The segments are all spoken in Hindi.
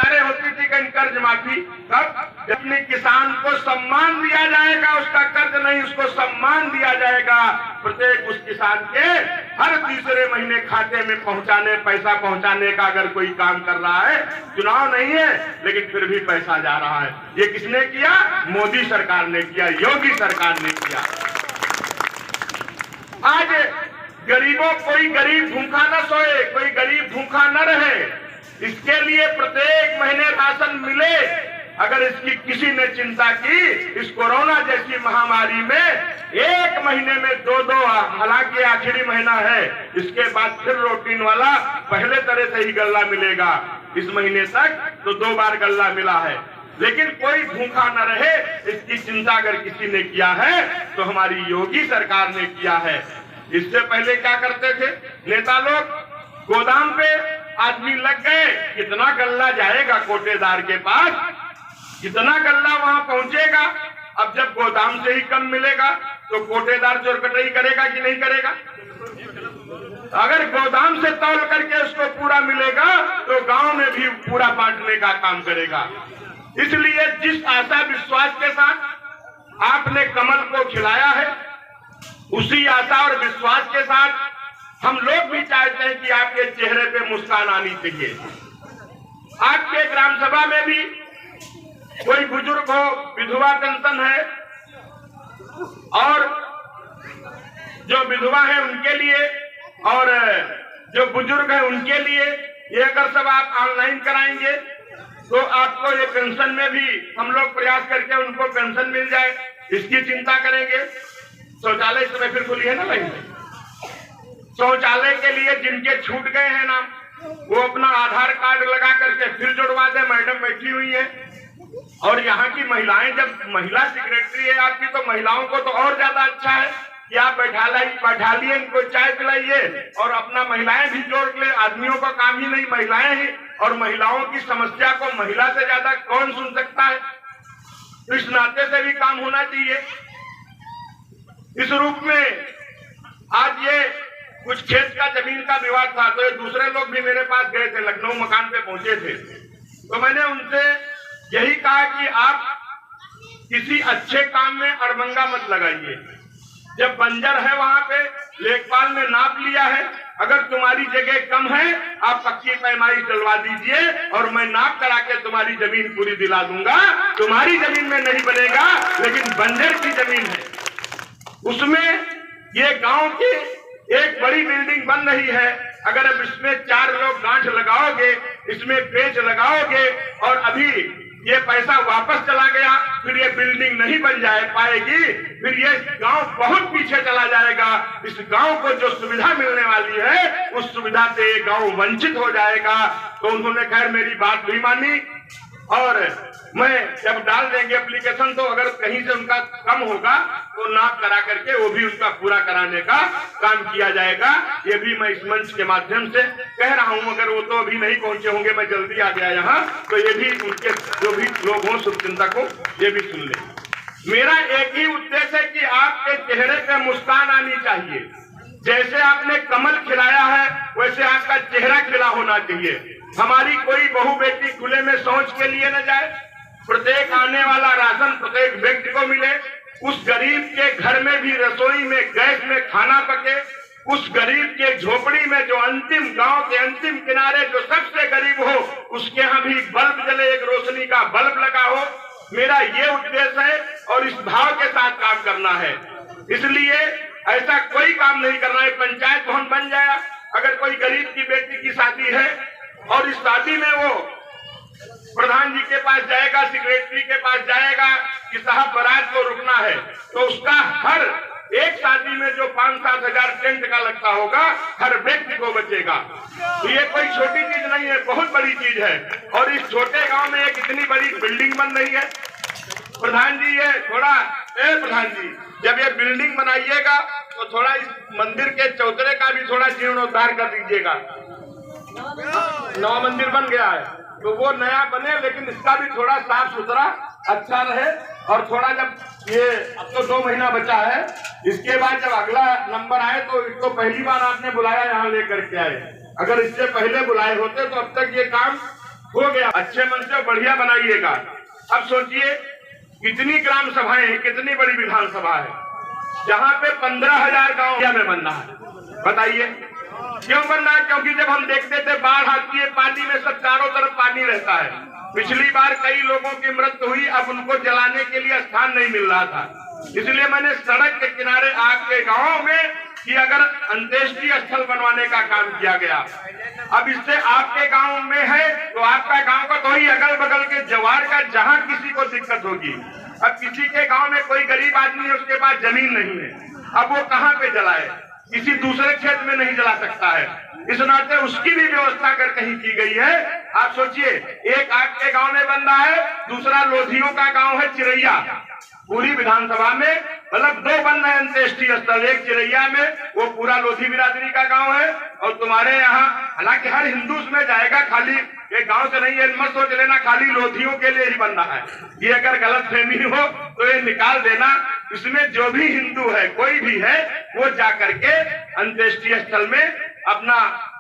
सरकारें होती थी कि कर्ज माफी कब, अपने किसान को सम्मान दिया जाएगा, उसका कर्ज नहीं उसको सम्मान दिया जाएगा। प्रत्येक उस किसान के हर तीसरे महीने खाते में पैसा पहुंचाने का अगर कोई काम कर रहा है, चुनाव नहीं है लेकिन फिर भी पैसा जा रहा है। ये किसने किया? मोदी सरकार ने किया, योगी सरकार ने किया। आज गरीबों, कोई गरीब भूखा न सोए, कोई गरीब भूखा न रहे, इसके लिए प्रत्येक महीने राशन मिले। अगर इसकी किसी ने चिंता की, इस कोरोना जैसी महामारी में एक महीने में दो, हालांकि आखिरी महीना है, इसके बाद फिर रूटीन वाला पहले तरह से ही गल्ला मिलेगा। इस महीने तक तो 2 बार गल्ला मिला है, लेकिन कोई भूखा न रहे इसकी चिंता अगर किसी ने किया है तो हमारी योगी सरकार ने किया है। इससे पहले क्या करते थे नेता लोग? गोदाम पे आदमी लग गए, कितना गल्ला जाएगा कोटेदार के पास, कितना गल्ला वहां पहुंचेगा। अब जब गोदाम से ही कम मिलेगा तो कोटेदार चोर कटाई करेगा कि नहीं करेगा? अगर गोदाम से तौल करके उसको पूरा मिलेगा तो गांव में भी पूरा बांटने का काम करेगा। इसलिए जिस आशा विश्वास के साथ आपने कमल को खिलाया है, उसी आशा और विश्वास के साथ हम लोग भी चाहते हैं कि आपके चेहरे पे मुस्कान आनी चाहिए। आपके ग्राम सभा में भी कोई बुजुर्ग हो, विधवा पेंशन है, और जो विधवा है उनके लिए और जो बुजुर्ग है उनके लिए ये अगर सब आप ऑनलाइन कराएंगे तो आपको ये पेंशन में भी हम लोग प्रयास करके उनको पेंशन मिल जाए, इसकी चिंता करेंगे। शौचालय समय फिर खुली है ना भाई, शौचालय के लिए जिनके छूट गए हैं ना, वो अपना आधार कार्ड लगा करके फिर जुड़वा दे। मैडम बैठी हुई है, और यहाँ की महिलाएं, जब महिला सेक्रेटरी है आपकी, तो महिलाओं को तो और ज्यादा अच्छा है कि आप बैठा लिए, इनको चाय पिलाइए और अपना महिलाएं भी जोड़ ले। आदमियों का काम ही नहीं, महिलाएं ही, और महिलाओं की समस्या को महिला से ज्यादा कौन सुन सकता है? इस नाते से भी काम होना चाहिए। इस रूप में आज ये कुछ खेत का जमीन का विवाद था, तो ये दूसरे लोग भी मेरे पास गए थे, लखनऊ मकान पे पहुंचे थे, तो मैंने उनसे यही कहा कि आप किसी अच्छे काम में अड़बंगा मत लगाइए। जब बंजर है वहां पे लेखपाल ने नाप लिया है, अगर तुम्हारी जगह कम है आप पक्की पैमाइश डलवा दीजिए और मैं नाप करा के तुम्हारी जमीन पूरी दिला दूंगा। तुम्हारी जमीन में नहीं बनेगा, लेकिन बंजर की जमीन है, उसमें ये गांव की एक बड़ी बिल्डिंग बन रही है। अगर अब इसमें 4 लोग गांठ लगाओगे, इसमें पेच लगाओगे और अभी ये पैसा वापस चला गया, फिर ये बिल्डिंग नहीं बन पाएगी, फिर ये गांव बहुत पीछे चला जाएगा। इस गांव को जो सुविधा मिलने वाली है उस सुविधा से ये गांव वंचित हो जाएगा। तो उन्होंने खैर मेरी बात भी मानी, और मैं जब डाल देंगे एप्लीकेशन तो अगर कहीं से उनका कम होगा तो नाप करा करके वो भी उसका पूरा कराने का काम किया जाएगा। ये भी मैं इस मंच के माध्यम से कह रहा हूं। अगर वो तो अभी नहीं पहुंचे होंगे, मैं जल्दी आ गया यहाँ, तो ये भी उनके जो भी लोग हों शुभचिंतक हो, ये भी सुन ले। मेरा एक ही उद्देश्य है कि आपके चेहरे पे मुस्कान आनी चाहिए। जैसे आपने कमल खिलाया है वैसे आपका चेहरा खिला होना चाहिए। हमारी कोई बहू बेटी खुले में शौच के लिए न जाए, प्रत्येक आने वाला राशन प्रत्येक व्यक्ति को मिले, उस गरीब के घर में भी रसोई में गैस में खाना पके, उस गरीब के झोपड़ी में जो अंतिम गांव के अंतिम किनारे जो सबसे गरीब हो उसके यहाँ भी बल्ब जले, एक रोशनी का बल्ब लगा हो। मेरा ये उद्देश्य है और इस भाव के साथ काम करना है। इसलिए ऐसा कोई काम नहीं करना है। पंचायत भवन बन जाए, अगर कोई गरीब की बेटी की शादी है और इस शादी में वो प्रधान जी के पास जाएगा, सेक्रेटरी के पास जाएगा कि साहब बारात को रुकना है, तो उसका हर एक शादी में जो 5-7 हजार टेंट का लगता होगा हर व्यक्ति को बचेगा। तो ये कोई छोटी चीज नहीं है, बहुत बड़ी चीज है। और इस छोटे गांव में एक इतनी बड़ी बिल्डिंग बन रही है। प्रधान जी ये थोड़ा प्रधान जी जब ये बिल्डिंग बनाइएगा तो थोड़ा इस मंदिर के चौतरे का भी थोड़ा जीर्णोद्धार कर दीजिएगा। नवा मंदिर बन गया है तो वो नया बने, लेकिन इसका भी थोड़ा साफ सुथरा अच्छा रहे। और थोड़ा जब ये अब तो 2 महीना बचा है, इसके बाद जब अगला नंबर आए तो इसको पहली बार आपने बुलाया यहाँ लेकर के आए। अगर इससे पहले बुलाए होते तो अब तक ये काम हो गया, अच्छे मन से बढ़िया बनाइएगा। अब सोचिए कितनी ग्राम सभाएं हैं, कितनी बड़ी विधानसभा है, जहाँ पे 15,000 गाँव में बनना है। बताइए क्यों बनना है? क्योंकि जब हम देखते थे बाढ़ आती है, पानी में सब चारों तरफ पानी रहता है। पिछली बार कई लोगों की मृत्यु हुई, अब उनको जलाने के लिए स्थान नहीं मिल रहा था, इसलिए मैंने सड़क के किनारे आपके गाँव में कि अगर अंत्येष्टि स्थल बनवाने का काम किया गया। अब इससे आपके गांव में है तो आपका गांव का तो ही अगल बगल के जवार का जहां किसी को दिक्कत होगी। अब किसी के गांव में कोई गरीब आदमी है, उसके पास जमीन नहीं है, अब वो कहां पे जलाए? किसी दूसरे खेत में नहीं जला सकता है, इस नाते उसकी भी व्यवस्था अगर कहीं की गई है। आप सोचिए, एक आपके गांव में बन रहा है, दूसरा लोधियों का गांव है चिरैया। पूरी विधानसभा में मतलब 2 बन रहे अंत्येष्टि स्थल, एक चिरैया में, वो पूरा लोधी बिरादरी का गांव है, और तुम्हारे यहाँ हालांकि हर हिंदू में जाएगा, खाली एक गांव से नहीं है, मत सोच लेना खाली लोधियों के लिए ही बन रहा है। ये अगर गलत फहमी हो तो ये निकाल देना। इसमें जो भी हिंदू है, कोई भी है, वो जा करके अंत्येष्टि स्थल में अपना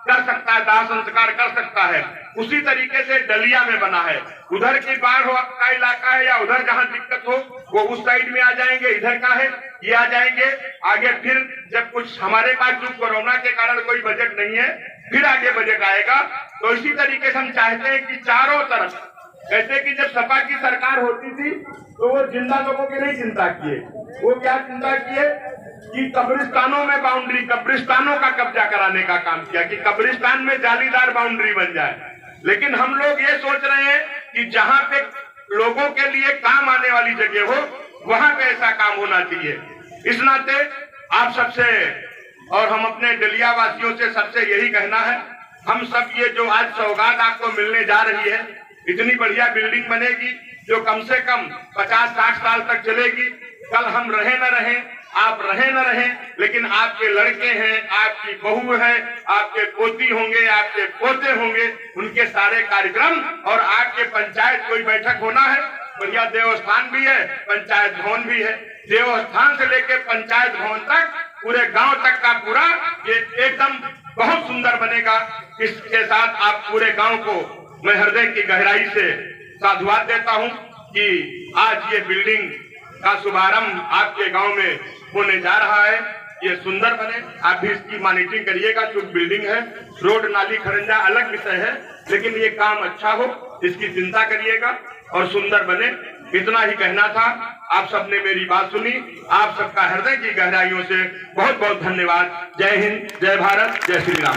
कर सकता है, दाह संस्कार कर सकता है। उसी तरीके से डलिया में बना है, उधर की बाढ़ का इलाका है या उधर जहाँ दिक्कत हो वो उस साइड में आ जाएंगे, इधर का है ये आ जाएंगे। आगे फिर जब कुछ हमारे पास जो कोरोना के कारण कोई बजट नहीं है, फिर आगे बजट आएगा। तो इसी तरीके से हम चाहते हैं कि चारों तरफ, जैसे कि जब सपा की सरकार होती थी तो वो जिंदा लोगों की नहीं चिंता किए, वो क्या चिंता किए कि कब्रिस्तानों में बाउंड्री, कब्रिस्तानों का कब्जा कराने का काम किया कि कब्रिस्तान में जालीदार बाउंड्री बन जाए। लेकिन हम लोग ये सोच रहे हैं कि जहाँ पे लोगों के लिए काम आने वाली जगह हो, वहां पे ऐसा काम होना चाहिए। इस नाते आप सबसे और हम अपने डलिया वासियों से सबसे यही कहना है, हम सब ये जो आज सौगात आपको मिलने जा रही है, इतनी बढ़िया बिल्डिंग बनेगी जो कम से कम 50-60 साल तक चलेगी। कल हम रहे न रहें, आप रहे न रहें, लेकिन आपके लड़के हैं, आपकी बहू है, आपके पोती होंगे, आपके पोते होंगे, उनके सारे कार्यक्रम, और आपके पंचायत कोई बैठक होना है, बढ़िया देवस्थान भी है, पंचायत भवन भी है, देवस्थान से लेके पंचायत भवन तक पूरे गांव तक का पूरा ये एकदम बहुत सुंदर बनेगा। इसके साथ आप पूरे गांव को मैं हृदय की गहराई से साधुवाद देता हूं कि आज ये बिल्डिंग का शुभारंभ आपके गांव में होने जा रहा है। ये सुंदर बने, आप भी इसकी मॉनिटरिंग करिएगा। जो बिल्डिंग है, रोड नाली खरंजा अलग विषय है, लेकिन ये काम अच्छा हो इसकी चिंता करिएगा और सुंदर बने। इतना ही कहना था। आप सबने मेरी बात सुनी, आप सबका हृदय की गहराइयों से बहुत बहुत धन्यवाद। जय हिंद, जय भारत, जय श्री राम।